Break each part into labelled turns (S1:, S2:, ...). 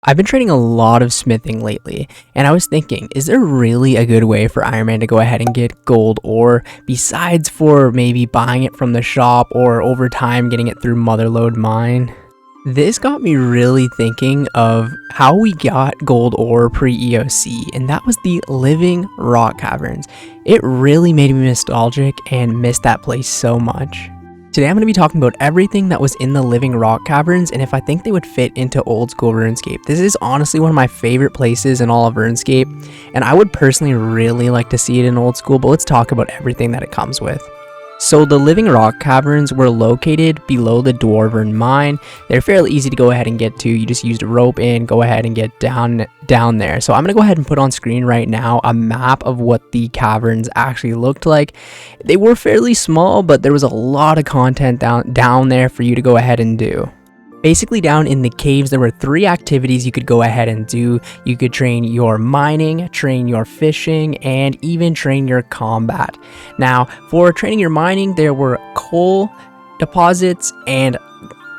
S1: I've been training a lot of smithing lately, and I was thinking, is there really a good way for Iron Man to go ahead and get gold ore, besides for maybe buying it from the shop or over time getting it through Motherlode Mine? This got me really thinking of how we got gold ore pre-EOC, and that was the living rock caverns. It really made me nostalgic and miss that place so much. Today I'm going to be talking about everything that was in the living rock caverns and if I think they would fit into old school RuneScape. This is honestly one of my favorite places in all of RuneScape, and I would personally really like to see it in old school, but let's talk about everything that it comes with. So the living rock caverns were located below the Dwarven mine. They're fairly easy to go ahead and get to. You just used a rope and go ahead and get down there. So I'm going to go ahead and put on screen right now a map of what the caverns actually looked like. They were fairly small, but there was a lot of content down there for you to go ahead and do. Basically, down in the caves, there were 3 activities you could go ahead and do. You could train your mining, train your fishing, and even train your combat. Now, for training your mining, there were coal deposits and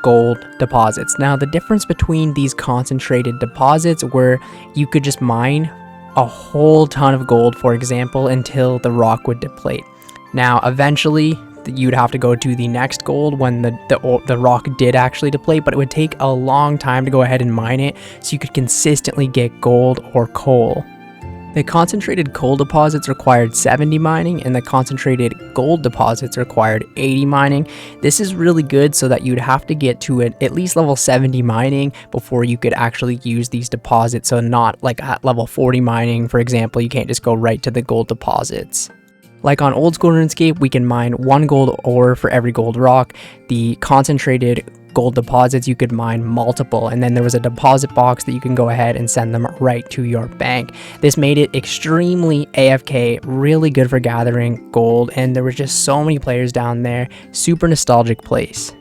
S1: gold deposits. Now, the difference between these concentrated deposits were you could just mine a whole ton of gold, for example, until the rock would deplete. Now, eventually, you'd have to go to the next gold when the rock did actually deplete, but it would take a long time to go ahead and mine it, so you could consistently get gold or coal. The concentrated coal deposits required 70 mining, and the concentrated gold deposits required 80 mining. This is really good so that you'd have to get to at least level 70 mining before you could actually use these deposits, so not like at level 40 mining, for example, you can't just go right to the gold deposits. Like on old school RuneScape, we can mine 1 gold ore for every gold rock. The concentrated gold deposits, you could mine multiple, and then there was a deposit box that you can go ahead and send them right to your bank. This made it extremely AFK, really good for gathering gold, and there were just so many players down there. Super nostalgic place.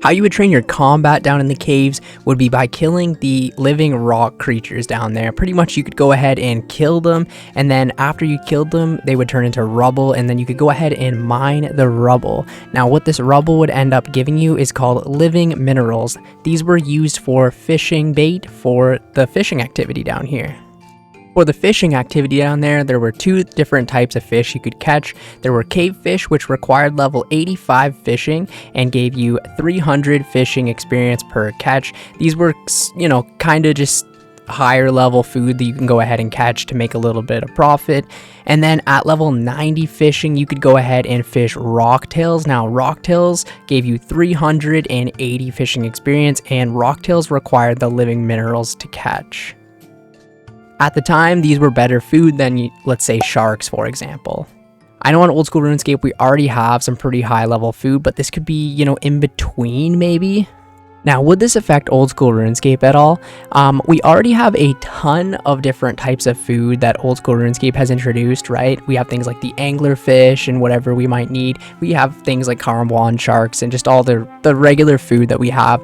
S1: How you would train your combat down in the caves would be by killing the living rock creatures down there. Pretty much you could go ahead and kill them, and then after you killed them, they would turn into rubble, and then you could go ahead and mine the rubble. Now what this rubble would end up giving you is called living minerals. These were used for fishing bait for the fishing activity down here. For the fishing activity down there, there were 2 different types of fish you could catch. There were cave fish, which required level 85 fishing and gave you 300 fishing experience per catch. These were, kind of just higher level food that you can go ahead and catch to make a little bit of profit. And then at level 90 fishing, you could go ahead and fish rocktails. Now rocktails gave you 380 fishing experience, and rocktails required the living minerals to catch. At the time, these were better food than, let's say, sharks, for example. I know on old school RuneScape, we already have some pretty high level food, but this could be, in between maybe. Now, would this affect old school RuneScape at all? We already have a ton of different types of food that old school RuneScape has introduced, right? We have things like the anglerfish and whatever we might need. We have things like Caramwan sharks and just all the regular food that we have.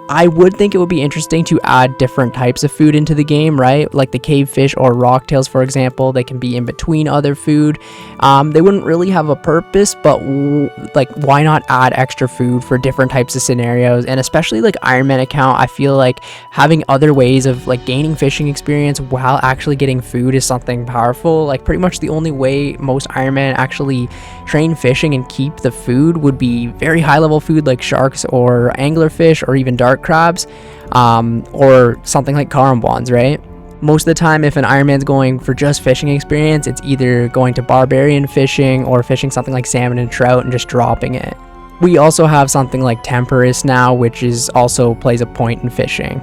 S1: I would think it would be interesting to add different types of food into the game, right? Like the cave fish or rocktails, for example. They can be in between other food. They wouldn't really have a purpose, but why not add extra food for different types of scenarios? And especially like Iron Man account, I feel like having other ways of like gaining fishing experience while actually getting food is something powerful. Like pretty much the only way most Iron Man actually train fishing and keep the food would be very high level food like sharks or anglerfish or even dark crabs, or something like Caramwans, right? Most of the time, if an Iron Man's going for just fishing experience, it's either going to barbarian fishing or fishing something like salmon and trout and just dropping it. We also have something like Temperus now, which is also plays a point in fishing.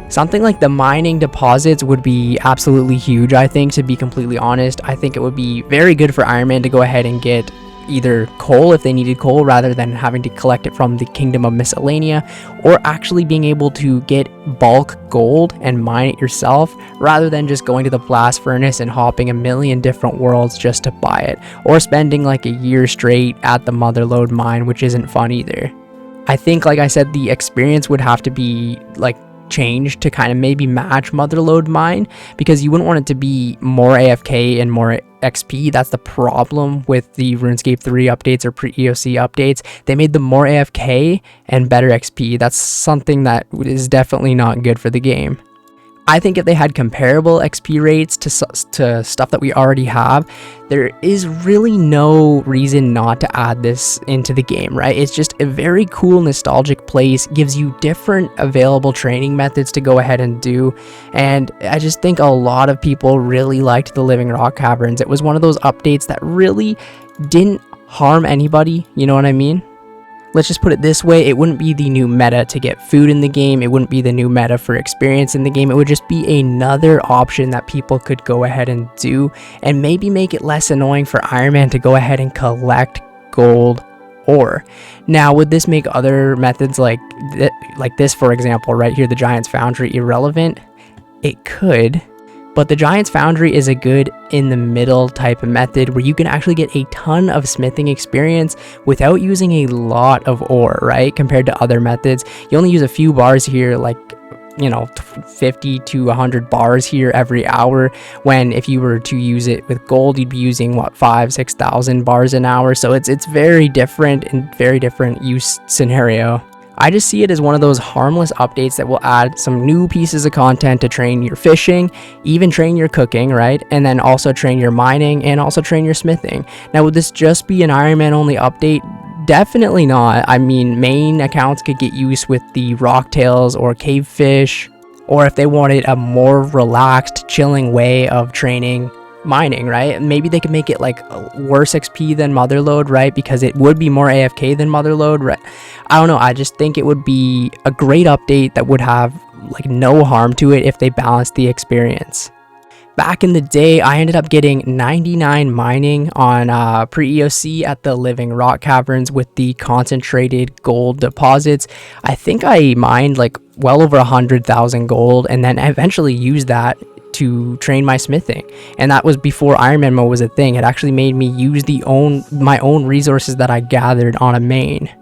S1: Something like the mining deposits would be absolutely huge, I think, to be completely honest. I think it would be very good for Iron Man to go ahead and get either coal if they needed coal rather than having to collect it from the Kingdom of Miscellanea, or actually being able to get bulk gold and mine it yourself rather than just going to the blast furnace and hopping a million different worlds just to buy it, or spending like a year straight at the Motherlode mine, which isn't fun either. I think, like I said, the experience would have to be like changed to kind of maybe match Motherlode mine, because you wouldn't want it to be more AFK and more XP. That's the problem with the RuneScape 3 updates or pre-EOC updates. They made them more AFK and better XP. That's something that is definitely not good for the game. I think if they had comparable XP rates to stuff that we already have, there is really no reason not to add this into the game, right? It's just a very cool nostalgic place, gives you different available training methods to go ahead and do, and I just think a lot of people really liked the Living Rock Caverns. It was one of those updates that really didn't harm anybody, you know what I mean? Let's just put it this way, it wouldn't be the new meta to get food in the game, it wouldn't be the new meta for experience in the game, it would just be another option that people could go ahead and do, and maybe make it less annoying for Iron Man to go ahead and collect gold ore. Now, would this make other methods like this, for example, right here, the Giant's Foundry, irrelevant? It could. But the Giant's Foundry is a good in the middle type of method where you can actually get a ton of smithing experience without using a lot of ore, right? Compared to other methods, you only use a few bars here, like, you know, 50 to 100 bars here every hour, when if you were to use it with gold, you'd be using what, 5,000-6,000 bars an hour. So it's very different and very different use scenario. I just see it as one of those harmless updates that will add some new pieces of content to train your fishing, even train your cooking, right? And then also train your mining and also train your smithing. Now, would this just be an Iron Man only update? Definitely not. I mean, main accounts could get used with the rocktails or cave fish, or if they wanted a more relaxed, chilling way of training mining, right? Maybe they could make it like worse XP than Motherlode, right? Because it would be more AFK than Motherlode, right? I don't know. I just think it would be a great update that would have like no harm to it if they balanced the experience. Back in the day, I ended up getting 99 mining on pre-EOC at the Living Rock Caverns with the concentrated gold deposits. I think I mined like well over 100,000 gold, and then eventually used that to train my smithing, and that was before Iron Man mode was a thing. It actually made me use my own resources that I gathered on a main.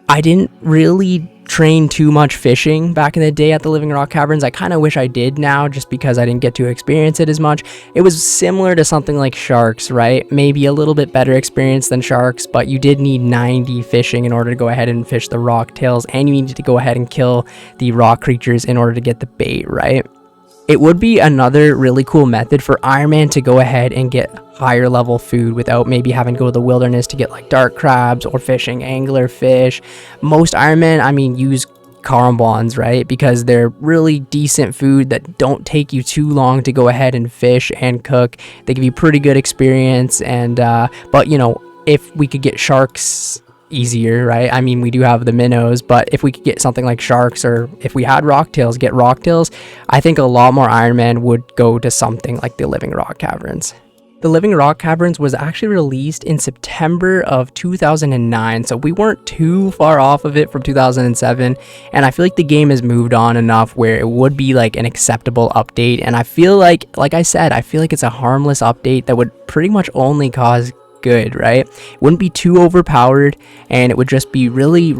S1: I didn't really train too much fishing back in the day at the Living Rock Caverns. I kind of wish I did now, just because I didn't get to experience it as much. It was similar to something like sharks, right? Maybe a little bit better experience than sharks, but you did need 90 fishing in order to go ahead and fish the rock tails, and you needed to go ahead and kill the rock creatures in order to get the bait, right? It would be another really cool method for Iron Man to go ahead and get higher level food without maybe having to go to the wilderness to get like dark crabs or fishing angler fish. Most Iron Man, I mean, use carambons, right? Because they're really decent food that don't take you too long to go ahead and fish and cook. They give you pretty good experience, and but you know, if we could get sharks easier, right? I mean, we do have the minnows, but if we could get something like sharks, or if we had rocktails, get rocktails, I think a lot more Iron Man would go to something like the Living Rock Caverns. The Living Rock Caverns was actually released in September of 2009, so we weren't too far off of it from 2007, and I feel like the game has moved on enough where it would be like an acceptable update, and I feel like I said, I feel like it's a harmless update that would pretty much only cause good, right? It wouldn't be too overpowered, and it would just be really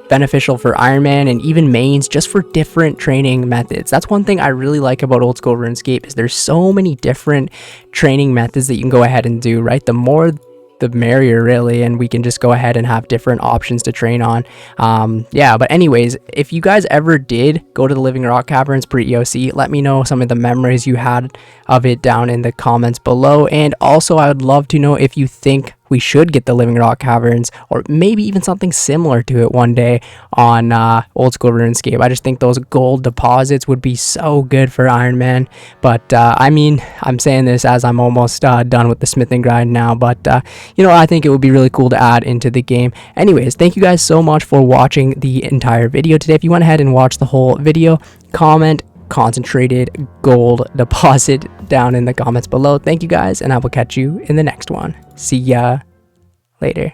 S1: beneficial for Iron Man and even mains, just for different training methods. That's one thing I really like about old school RuneScape, is there's so many different training methods that you can go ahead and do, right? The more the merrier, really, and we can just go ahead and have different options to train on. Yeah, but anyways, if you guys ever did go to the Living Rock Caverns pre-EOC, let me know some of the memories you had of it down in the comments below, and also I would love to know if you think we should get the Living Rock Caverns, or maybe even something similar to it one day on old school RuneScape. I just think those gold deposits would be so good for Iron Man. But I mean, I'm saying this as I'm almost done with the smithing grind now, but you know, I think it would be really cool to add into the game. Anyways, thank you guys so much for watching the entire video today. If you went ahead and watched the whole video, comment concentrated gold deposit down in the comments below. Thank you guys, and I will catch you in the next one. See ya later.